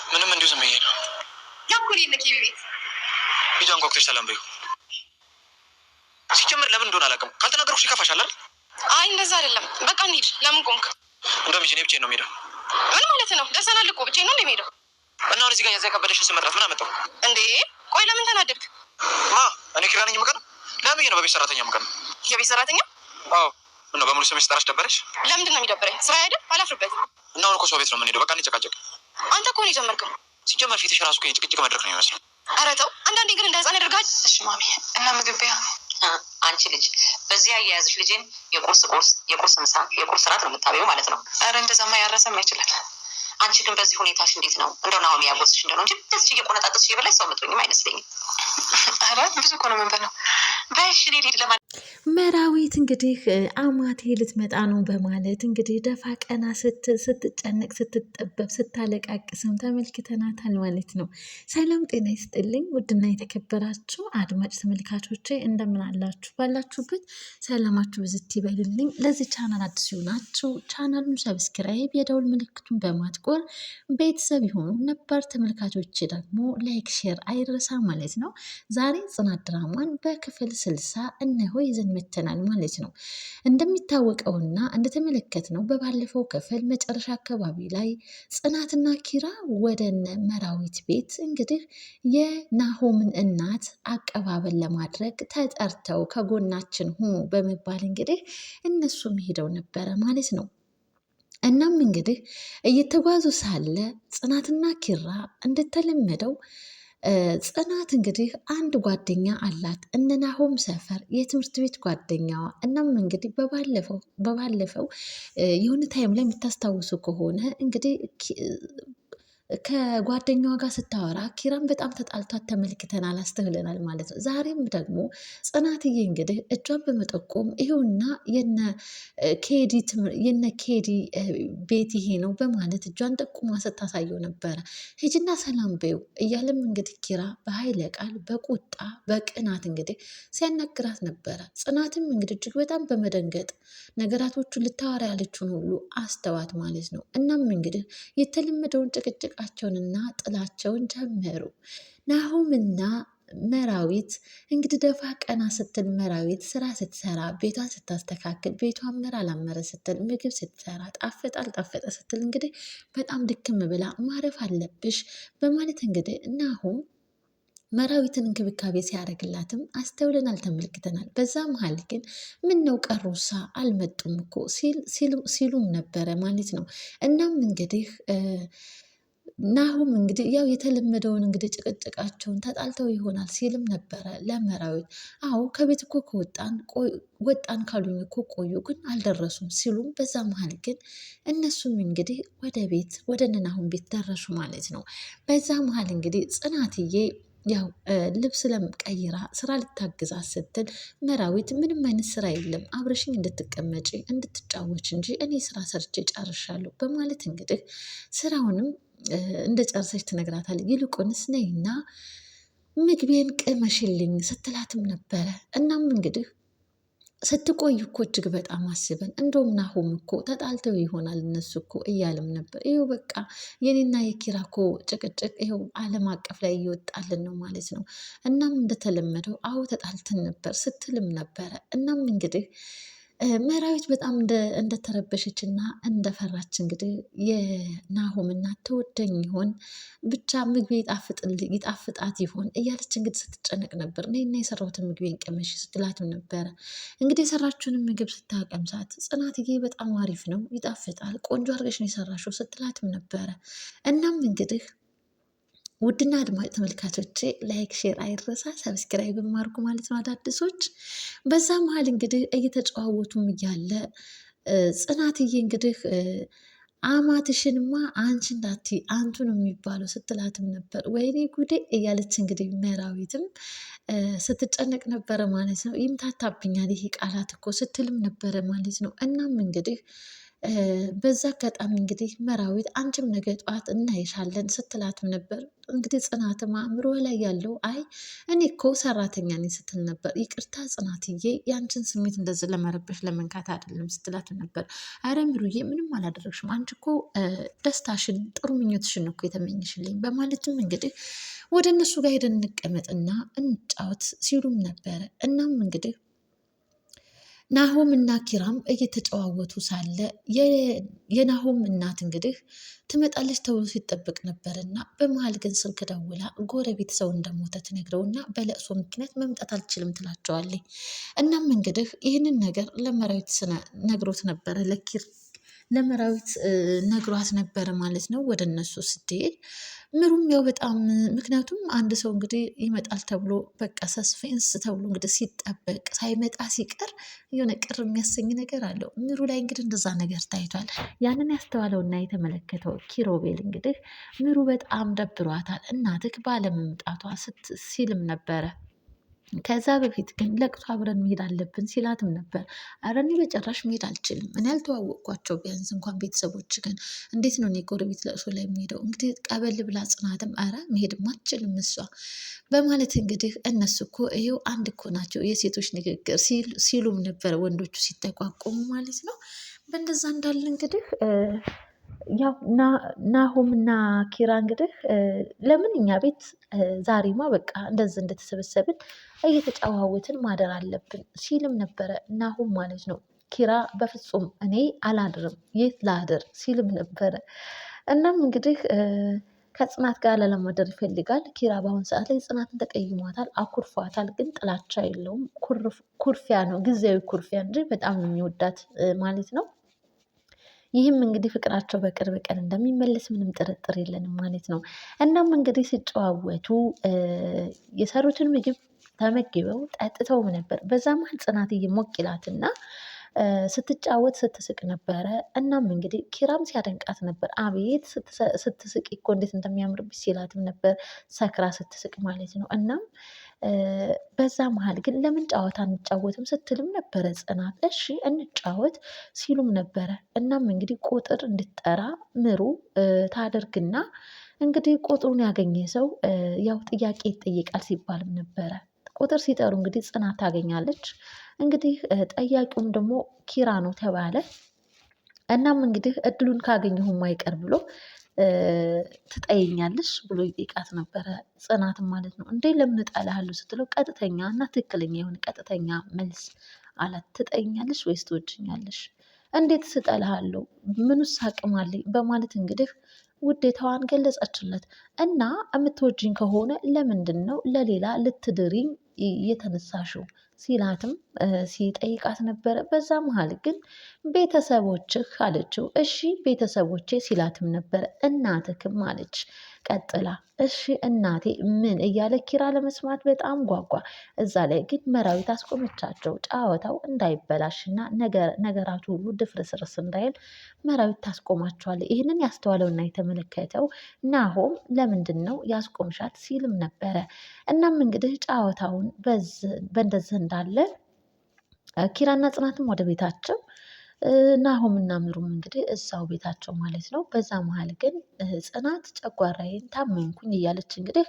ምንም እንዲሁ ዝም ብዬ ነው። ያኩሪ ነኪ ቤት ቢጃን ኮክቴል ሰላም በይው። ሲጀምር ለምን እንደሆነ አላውቅም። ካልተናገርኩሽ ይከፋሻል አይደል? አይ እንደዛ አይደለም። በቃ እንሂድ። ለምን ቆምክ? እንደውም እኔ ብቻዬን ነው የምሄደው። ምን ማለት ነው? ደርሰናል እኮ ብቻዬን ነው የምሄደው። እና አሁን እዚህ ጋር ያዘ ከበደሽ ስመጣት ምን አመጣው እንዴ? ቆይ ለምን ተናደድክ? እኔ ኪራ ነኝ የምቀነው? ለምን ነው በቤት ሰራተኛ የምቀነው? የቤት ሰራተኛ? አዎ። ምን ነው በሙሉ ስሜት ስጠራሽ ደበረሽ? ለምንድን ነው የሚደበረኝ? ስራ አይደል? አላፍርበትም። እና አሁን እኮ ሰው ቤት ነው የምንሄደው። በቃ እንጨቃጨቅ። አንተ እኮ ነው የጀመርከው። ሲጀመር ፊትሽ ራሱ እኮ የጭቅጭቅ መድረክ ነው የሚመስለው። ኧረ ተው። አንዳንዴ ግን እንደ ህፃን ያደርጋል። እሺ ማሚ፣ እና ምግብ ቢያ አንቺ ልጅ በዚህ አያያዝሽ ልጄን የቁርስ ምሳ የቁርስ ራት ነው የምታበይው ማለት ነው። ኧረ እንደዛማ ያረሰማ ይችላል። አንቺ ግን በዚህ ሁኔታሽ እንዴት ነው? እንደው ናሆም ያጎስሽ እንደሆነ እንጂ ደስ እየቆነጣጠስሽ እየበላሽ ሰው ምትሆኝም አይመስለኝም። ኧረ ብዙ እኮ ነው የምንበላው። በሽ እኔ ልሂድ። መራዊት እንግዲህ አማቴ ልትመጣ ነው በማለት እንግዲህ ደፋ ቀና ስትጨነቅ ስትጠበብ ስታለቃቅስም ተመልክተናታል ማለት ነው። ሰላም ጤና ይስጥልኝ ውድና የተከበራችሁ አድማጭ ተመልካቾቼ እንደምን አላችሁ? ባላችሁበት ሰላማችሁ ብዝት ይበልልኝ። ለዚህ ቻናል አዲስ ይሆናችሁ ቻናሉን ሰብስክራይብ የደውል ምልክቱን በማጥቆር ቤተሰብ የሆኑ ነባር ተመልካቾቼ ደግሞ ላይክ ሼር አይረሳ ማለት ነው። ዛሬ ጽናት ድራማን በክፍል 60 እነሆ ይዘን መተናል ማለት ነው። እንደሚታወቀውና እንደተመለከትነው በባለፈው ክፍል መጨረሻ አካባቢ ላይ ጽናትና ኪራ ወደነ መራዊት ቤት እንግዲህ የናሆምን እናት አቀባበል ለማድረግ ተጠርተው ከጎናችን ሁኑ በመባል እንግዲህ እነሱም ሄደው ነበረ ማለት ነው። እናም እንግዲህ እየተጓዙ ሳለ ጽናትና ኪራ እንደተለመደው ጽናት እንግዲህ አንድ ጓደኛ አላት እነ ናሆም ሰፈር የትምህርት ቤት ጓደኛዋ። እናም እንግዲህ በባለፈው የሆነ ታይም ላይ የምታስታውሱ ከሆነ እንግዲህ ከጓደኛዋ ጋር ስታወራ ኪራን በጣም ተጣልቷት ተመልክተናል፣ አስተውለናል ማለት ነው። ዛሬም ደግሞ ጽናትዬ እንግዲህ እጇን በመጠቆም ይሄውና የነ ኬዲ ቤት ይሄ ነው በማለት እጇን ጠቁማ ስታሳየው ነበረ። ሂጂና ሰላም በይው እያለም እንግዲህ ኪራ በኃይለ ቃል በቁጣ በቅናት እንግዲህ ሲያናግራት ነበረ። ጽናትም እንግዲህ እጅግ በጣም በመደንገጥ ነገራቶቹን ልታወራ ያለችውን ሁሉ አስተዋት ማለት ነው። እናም እንግዲህ የተለመደውን ጭቅጭቃቸውንና ጥላቸውን ጀመሩ። ናሆምና መራዊት እንግዲህ ደፋ ቀና ስትል መራዊት ስራ ስትሰራ ቤቷን ስታስተካክል ቤቷን አመረ አላመረ ስትል ምግብ ስትሰራ ጣፈጠ አልጣፈጠ ስትል እንግዲህ በጣም ድክም ብላ ማረፍ አለብሽ በማለት እንግዲህ ናሆም መራዊትን እንክብካቤ ሲያደርግላትም አስተውለናል፣ ተመልክተናል። በዛ መሀል ግን ምን ነው ቀሩሳ አልመጡም እኮ ሲሉም ነበረ ማለት ነው። እናም እንግዲህ ናሆም እንግዲህ ያው የተለመደውን እንግዲህ ጭቅጭቃቸውን ተጣልተው ይሆናል ሲልም ነበረ ለመራዊት። አዎ ከቤት እኮ ወጣን ካሉኝ እኮ ቆዩ ግን አልደረሱም ሲሉም፣ በዛ መሀል ግን እነሱም እንግዲህ ወደ ናሆም ቤት ደረሱ ማለት ነው። በዛ መሀል እንግዲህ ጽናትዬ ያው ልብስ ለቀይራ ስራ ልታግዛት ስትል መራዊት ምንም አይነት ስራ የለም አብረሽኝ እንድትቀመጪ እንድትጫወች እንጂ እኔ ስራ ሰርቼ ጨርሻለሁ በማለት እንግዲህ ስራውንም እንደ ጨርሰች ትነግራታለች። ይልቁንስ ነይና ምግቤን ቅመሽልኝ ስትላትም ነበረ። እናም እንግዲህ ስትቆይ እኮ እጅግ በጣም አስበን እንደውም ናሆም እኮ ተጣልተው ይሆናል እነሱ እኮ እያለም ነበር። ይኸው በቃ የኔና የኪራ እኮ ጭቅጭቅ ይኸው ዓለም አቀፍ ላይ እየወጣልን ነው ማለት ነው። እናም እንደተለመደው አዎ ተጣልተን ነበር ስትልም ነበረ። እናም እንግዲህ መራዊት በጣም እንደተረበሸች እና እንደፈራች እንግዲህ የናሆም እናት ተወደኝ ይሆን ብቻ ምግቤ ይጣፍጣት ይሆን እያለች እንግዲህ ስትጨነቅ ነበር። እኔና የሰራሁትን ምግቤን ቀመሽ ስትላትም ነበረ። እንግዲህ የሰራችሁንም ምግብ ስታቀምሳት ጽናትዬ በጣም አሪፍ ነው ይጣፍጣል፣ ቆንጆ አድርገሽ ነው የሰራሽው ስትላትም ነበረ። እናም እንግዲህ ውድና አድማጭ ተመልካቾቼ ላይክ ሼር አይረሳ፣ ሰብስክራይብ ማርጉ ማለት ነው አዳዲሶች። በዛ መሀል እንግዲህ እየተጨዋወቱም እያለ ጽናትዬ እንግዲህ አማትሽንማ አንቺ እንዳትዪ አንቱ ነው የሚባለው ስትላትም ነበር። ወይኔ ጉዴ እያለች እንግዲህ መራዊትም ስትጨነቅ ነበረ ማለት ነው። ይምታታብኛል ይሄ ቃላት እኮ ስትልም ነበረ ማለት ነው። እናም እንግዲህ በዛ አጋጣሚ እንግዲህ መራዊት አንቺም ነገ ጠዋት እናይሻለን ስትላትም ነበር። እንግዲህ ጽናትም አእምሮ ላይ ያለው አይ እኔ እኮ ሰራተኛ ነኝ ስትል ነበር። ይቅርታ ጽናትዬ የአንቺን ስሜት እንደዚህ ለመረበሽ ለመንካት አይደለም ስትላት ነበር። አረ ምሩዬ ምንም አላደረግሽም፣ አንቺ እኮ ደስታሽን ጥሩ ምኞትሽን እኮ የተመኘሽልኝ በማለትም እንግዲህ ወደ እነሱ ጋር ሄደን እንቀመጥና እንጫወት ሲሉም ነበረ። እናም እንግዲህ ናሆም እና ኪራም እየተጨዋወቱ ሳለ የናሆም እናት እንግዲህ ትመጣለች ተብሎ ሲጠበቅ ነበርና በመሀል ግን ስልክ ደውላ ጎረቤት ሰው እንደሞተ ትነግረውና በለቅሶ ምክንያት መምጣት አልችልም ትላቸዋለች። እናም እንግዲህ ይህንን ነገር ለመራዊት ነግሮት ነበረ ለመራዊት ነግሯት ነበረ ማለት ነው። ወደ እነሱ ስትሄድ ምሩም ያው በጣም ምክንያቱም አንድ ሰው እንግዲህ ይመጣል ተብሎ በቃ ሰስፔንስ ተብሎ እንግዲህ ሲጠበቅ ሳይመጣ ሲቀር የሆነ ቅር የሚያሰኝ ነገር አለው። ምሩ ላይ እንግዲህ እንደዛ ነገር ታይቷል። ያንን ያስተዋለውና የተመለከተው ኪሮቤል እንግዲህ ምሩ በጣም ደብሯታል እናትህ ባለመምጣቷ ሲልም ነበረ። ከዛ በፊት ግን ለቅሶ አብረን መሄድ አለብን ሲላትም ነበር። ኧረ እኔ በጭራሽ መሄድ አልችልም፣ እኔ ያልተዋወቅኳቸው ቢያንስ እንኳን ቤተሰቦች ግን እንዴት ነው እኔ ጎረቤት ለቅሶ ላይ የሚሄደው? እንግዲህ ቀበል ብላ ጽናትም ኧረ መሄድም አትችልም እሷ በማለት እንግዲህ እነሱ እኮ ይኸው አንድ እኮ ናቸው የሴቶች ንግግር ሲሉም ነበር ወንዶቹ ሲጠቋቆሙ ማለት ነው። በእንደዛ እንዳለ እንግዲህ ያው ናሆም እና ኪራ እንግዲህ ለምን እኛ ቤት ዛሬማ በቃ እንደዚህ እንደተሰበሰብን እየተጨዋወትን ማደር አለብን ሲልም ነበረ ናሆም ማለት ነው። ኪራ በፍጹም እኔ አላድርም የት ላድር ሲልም ነበረ። እናም እንግዲህ ከጽናት ጋር ለለማደር ይፈልጋል። ኪራ በአሁን ሰዓት ላይ ጽናትን ተቀይሟታል፣ አኩርፏታል። ግን ጥላቻ የለውም፣ ኩርፊያ ነው፣ ጊዜያዊ ኩርፊያ እንጂ በጣም ነው የሚወዳት ማለት ነው። ይህም እንግዲህ ፍቅራቸው በቅርብ ቀን እንደሚመለስ ምንም ጥርጥር የለንም ማለት ነው። እናም እንግዲህ ሲጨዋወቱ የሰሩትን ምግብ ተመግበው ጠጥተውም ነበር። በዛ መሀል ጽናትዬ ሞቅ ይላትና ስትጫወት ስትስቅ ነበረ። እናም እንግዲህ ኪራም ሲያደንቃት ነበር። አቤት ስትስቅ እኮ እንዴት እንደሚያምርብሽ ሲላትም ነበር። ሰክራ ስትስቅ ማለት ነው። እናም በዛ መሀል ግን ለምን ጨዋታ አንጫወትም ስትልም ነበረ ጽናት። እሺ እንጫወት ሲሉም ነበረ። እናም እንግዲህ ቁጥር እንድትጠራ ምሩ ታደርግና እንግዲህ ቁጥሩን ያገኘ ሰው ያው ጥያቄ ይጠይቃል ሲባልም ነበረ። ቁጥር ሲጠሩ እንግዲህ ጽናት ታገኛለች። እንግዲህ ጠያቂውም ደግሞ ኪራ ነው ተባለ። እናም እንግዲህ እድሉን ካገኘሁም አይቀር ብሎ ትጠይኛለሽ ብሎ ይጠይቃት ነበረ ጽናትም ማለት ነው። እንዴ ለምን እጠላሃለሁ ስትለው ቀጥተኛ እና ትክክለኛ የሆነ ቀጥተኛ መልስ አላት። ትጠይኛለሽ ወይስ ትወጂኛለሽ? እንዴት ስጠላሃለሁ? ምኑስ አቅም አለኝ? በማለት እንግዲህ ውዴታዋን ገለጸችለት። እና የምትወጂኝ ከሆነ ለምንድን ነው ለሌላ ልትድሪኝ የተነሳሽው ሲላትም ሲጠይቃት ነበረ። በዛ መሀል ግን ቤተሰቦችህ አለችው። እሺ ቤተሰቦቼ ሲላትም ነበረ። እናትክም አለች ቀጥላ። እሺ እናቴ ምን እያለ ኪራ ለመስማት በጣም ጓጓ። እዛ ላይ ግን መራዊት አስቆመቻቸው። ጨዋታው እንዳይበላሽና ነገራቱ ሁሉ ድፍርስርስ እንዳይል መራዊት ታስቆማቸዋለች። ይህንን ያስተዋለውና የተመለከተው ናሆም ለምንድን ነው ያስቆምሻት ሲልም ነበረ። እናም እንግዲህ ጨዋታውን በእንደዚህ እንዳለ ኪራና ጽናትም ወደ ቤታቸው ናሆም እና ምሩም እንግዲህ እዛው ቤታቸው ማለት ነው። በዛ መሀል ግን ጽናት ጨጓራዬን ታመምኩኝ እያለች እንግዲህ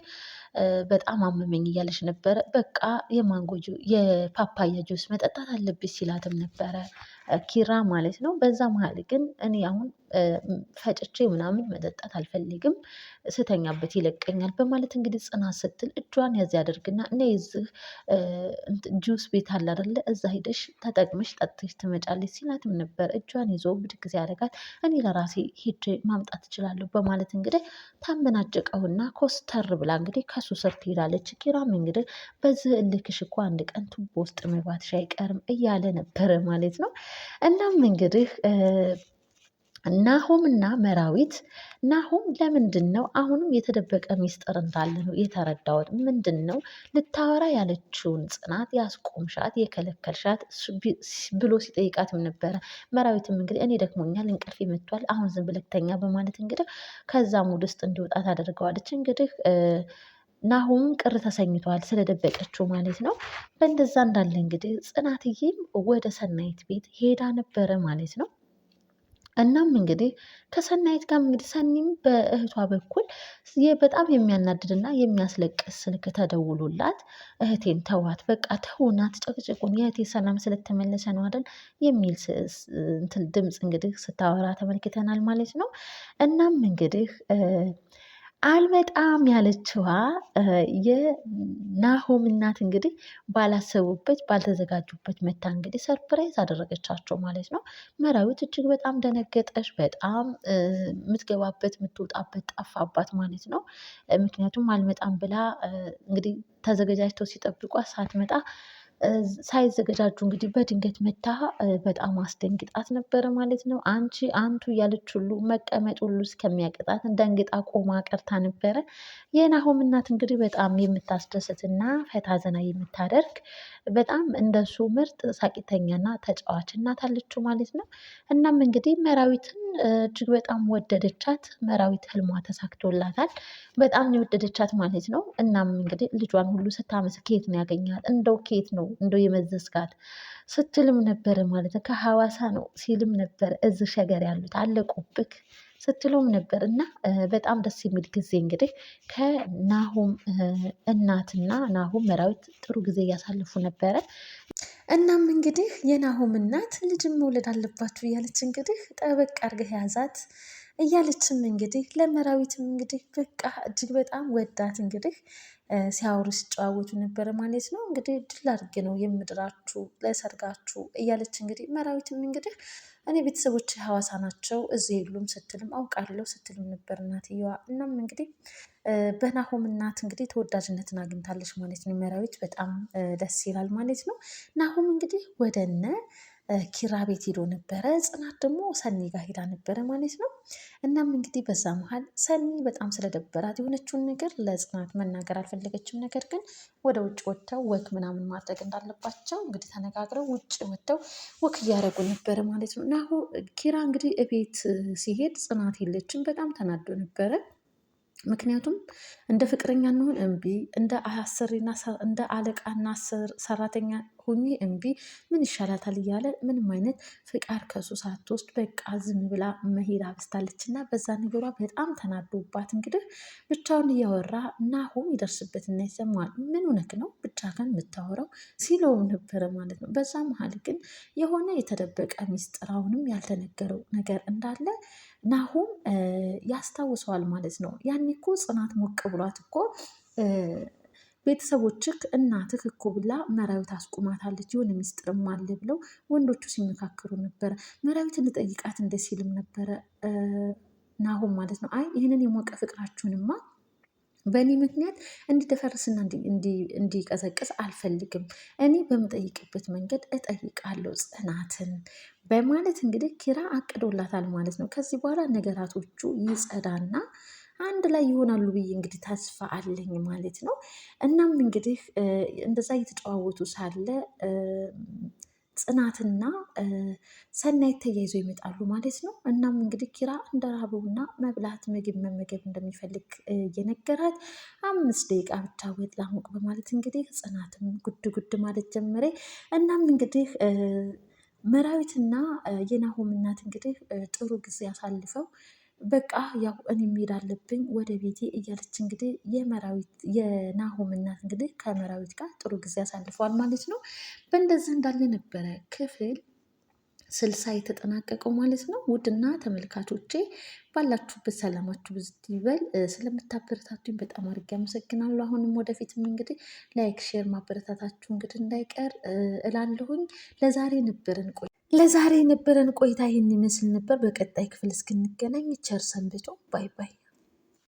በጣም አመመኝ እያለች ነበረ። በቃ የማንጎ የፓፓያ ጁስ መጠጣት አለብሽ ሲላትም ነበረ ኪራ ማለት ነው። በዛ መሀል ግን እኔ አሁን ፈጭቼ ምናምን መጠጣት አልፈልግም ስተኛበት ይለቀኛል በማለት እንግዲህ ጽናት ስትል እጇን ያዝ ያደርግና እና የዚህ ጁስ ቤት አለ አይደለ እዛ ሂደሽ ተጠቅመሽ ጠጥተሽ ትመጫለሽ ሲላትም ነበር። እጇን ይዞ ብድግ ሲያደርጋት እኔ ለራሴ ሄጄ ማምጣት እችላለሁ በማለት እንግዲህ ታመናጭቀውና ኮስተር ብላ እንግዲህ ከሱ ስር ትሄዳለች። ኪራም እንግዲህ በዚህ እልክሽ እኮ አንድ ቀን ቱቦ ውስጥ መግባትሽ አይቀርም እያለ ነበረ ማለት ነው። እናም እንግዲህ ናሆም እና መራዊት ናሆም ለምንድን ነው አሁንም የተደበቀ ሚስጥር እንዳለ ነው የተረዳሁት። ምንድን ነው ልታወራ ያለችውን ጽናት ያስቆምሻት የከለከልሻት ብሎ ሲጠይቃትም ነበረ። መራዊትም እንግዲህ እኔ ደክሞኛል እንቅልፍ መጥቷል አሁን ዝም ብለህ ተኛ በማለት እንግዲህ ከዛ ሙድ ውስጥ እንዲወጣ ታደርገዋለች። እንግዲህ ናሆም ቅር ተሰኝቷል ስለደበቀችው ማለት ነው። በእንደዛ እንዳለ እንግዲህ ጽናትዬም ወደ ሰናይት ቤት ሄዳ ነበረ ማለት ነው። እናም እንግዲህ ከሰናይት ጋር እንግዲህ ሰኒም በእህቷ በኩል በጣም የሚያናድድና የሚያስለቅስ ስልክ ተደውሎላት እህቴን ተዋት፣ በቃ ተውና ትጨቅጭቁን፣ የእህቴ ሰላም ስለተመለሰ ነው አይደል የሚል ድምፅ እንግዲህ ስታወራ ተመልክተናል ማለት ነው። እናም እንግዲህ አልመጣም ያለችዋ የናሆም እናት እንግዲህ ባላሰቡበት ባልተዘጋጁበት መታ እንግዲህ ሰርፕራይዝ አደረገቻቸው ማለት ነው። መራዊት እጅግ በጣም ደነገጠች። በጣም የምትገባበት የምትወጣበት ጠፋባት ማለት ነው። ምክንያቱም አልመጣም ብላ እንግዲህ ተዘገጃጅተው ሲጠብቋት ሳትመጣ ሳይዘገጃጁ እንግዲህ በድንገት መታ በጣም አስደንግጣት ነበረ ማለት ነው። አንቺ አንቱ እያለች ሁሉ መቀመጥ ሁሉ እስከሚያቅጣት ደንግጣ ቆማ ቀርታ ነበረ። የናሆም እናት እንግዲህ በጣም የምታስደስትና ፈታ ዘና የምታደርግ በጣም እንደሱ ምርጥ ሳቂተኛና ተጫዋች እናት አለችው ማለት ነው። እናም እንግዲህ መራዊትን እጅግ በጣም ወደደቻት። መራዊት ህልሟ ተሳክቶላታል። በጣም የወደደቻት ማለት ነው። እናም እንግዲህ ልጇን ሁሉ ስታመስል ኬት ነው ያገኛት፣ እንደው ኬት ነው እንደው የመዘዝጋት ስትልም ነበረ ማለት ነው። ከሐዋሳ ነው ሲልም ነበር። እዚህ ሸገር ያሉት አለቁብክ ስትለውም ነበር። እና በጣም ደስ የሚል ጊዜ እንግዲህ ከናሆም እናትና ናሆም መራዊት ጥሩ ጊዜ እያሳለፉ ነበረ። እናም እንግዲህ የናሆም እናት ልጅም መውለድ አለባችሁ እያለች እንግዲህ ጠበቅ አድርገህ ያዛት እያለችም እንግዲህ ለመራዊትም እንግዲህ በቃ እጅግ በጣም ወዳት እንግዲህ ሲያወሩ ሲጨዋወቱ ነበረ ማለት ነው። እንግዲህ ድል አድርጌ ነው የምድራችሁ ለሰርጋችሁ እያለች እንግዲህ መራዊትም እንግዲህ እኔ ቤተሰቦች ሐዋሳ ናቸው እዚህ የሉም ስትልም አውቃለሁ ስትልም ነበር እናትየዋ። እናም እንግዲህ በናሆም እናት እንግዲህ ተወዳጅነትን አግኝታለች ማለት ነው። መራዊት በጣም ደስ ይላል ማለት ነው። ናሆም እንግዲህ ወደነ ኪራ ቤት ሄዶ ነበረ። ጽናት ደግሞ ሰኒ ጋር ሄዳ ነበረ ማለት ነው። እናም እንግዲህ በዛ መሀል ሰኒ በጣም ስለደበራት የሆነችውን ነገር ለጽናት መናገር አልፈለገችም። ነገር ግን ወደ ውጭ ወጥተው ወክ ምናምን ማድረግ እንዳለባቸው እንግዲህ ተነጋግረው ውጭ ወጥተው ወክ እያደረጉ ነበረ ማለት ነው። ናሁ ኪራ እንግዲህ እቤት ሲሄድ ጽናት የለችም። በጣም ተናዶ ነበረ። ምክንያቱም እንደ ፍቅረኛ እንሆን እምቢ፣ እንደ አሰሪና እንደ አለቃና ሰራተኛ ሁኚ እምቢ፣ ምን ይሻላታል እያለ ምንም አይነት ፍቃድ ከሱ ሳትወስድ በቃ ዝም ብላ መሄድ አብስታለች። እና በዛ ነገሯ በጣም ተናዶባት እንግዲህ ብቻውን እያወራ ናሆም ይደርስበትና ይሰማል። ምን ሆነክ ነው ብቻ ግን የምታወራው ሲለውም ነበረ ማለት ነው። በዛ መሀል ግን የሆነ የተደበቀ ሚስጥር አሁንም ያልተነገረው ነገር እንዳለ ናሆም ያስታውሰዋል ማለት ነው። ያኔ እኮ ጽናት ሞቅ ብሏት እኮ ቤተሰቦችህ እናትህ እኮ ብላ መራዊት አስቁማታለች፣ የሆነ ሚስጥርም አለ ብለው ወንዶቹ ሲመካከሩ ነበረ። መራዊትን ልጠይቃት እንደ ሲልም ነበረ ናሆም ማለት ነው። አይ ይህንን የሞቀ ፍቅራችሁንማ በእኔ ምክንያት እንዲደፈርስና እንዲቀዘቅዝ አልፈልግም። እኔ በምጠይቅበት መንገድ እጠይቃለሁ ጽናትን በማለት እንግዲህ ኪራ አቅዶላታል ማለት ነው። ከዚህ በኋላ ነገራቶቹ ይጸዳና አንድ ላይ ይሆናሉ ብዬ እንግዲህ ተስፋ አለኝ ማለት ነው። እናም እንግዲህ እንደዛ እየተጨዋወቱ ሳለ ጽናትና ሰናይት ተያይዘው ይመጣሉ ማለት ነው። እናም እንግዲህ ኪራ እንደራበውና መብላት ምግብ መመገብ እንደሚፈልግ እየነገራት 5 ደቂቃ ብቻ ወጥ ላሙቅ በማለት እንግዲህ ጽናትም ጉድ ጉድ ማለት ጀመረ። እናም እንግዲህ መራዊትና የናሆም እናት እንግዲህ ጥሩ ጊዜ አሳልፈው በቃ ያው እኔ መሄድ አለብኝ ወደ ቤቴ እያለች እንግዲህ የናሆም እናት እንግዲህ ከመራዊት ጋር ጥሩ ጊዜ አሳልፈዋል ማለት ነው። በእንደዚህ እንዳለ ነበረ ክፍል 60 የተጠናቀቀው ማለት ነው። ውድና ተመልካቾቼ ባላችሁበት ሰላማችሁ ብዙ ይበል። ስለምታበረታቱኝ በጣም አድርጌ አመሰግናለሁ። አሁንም ወደፊትም እንግዲህ ላይክ፣ ሼር ማበረታታችሁ እንግዲህ እንዳይቀር እላለሁኝ። ለዛሬ ነበረን ቆይታ ይህን ይመስል ነበር። በቀጣይ ክፍል እስክንገናኝ ቸር ሰንብቱ። ባይ ባይ።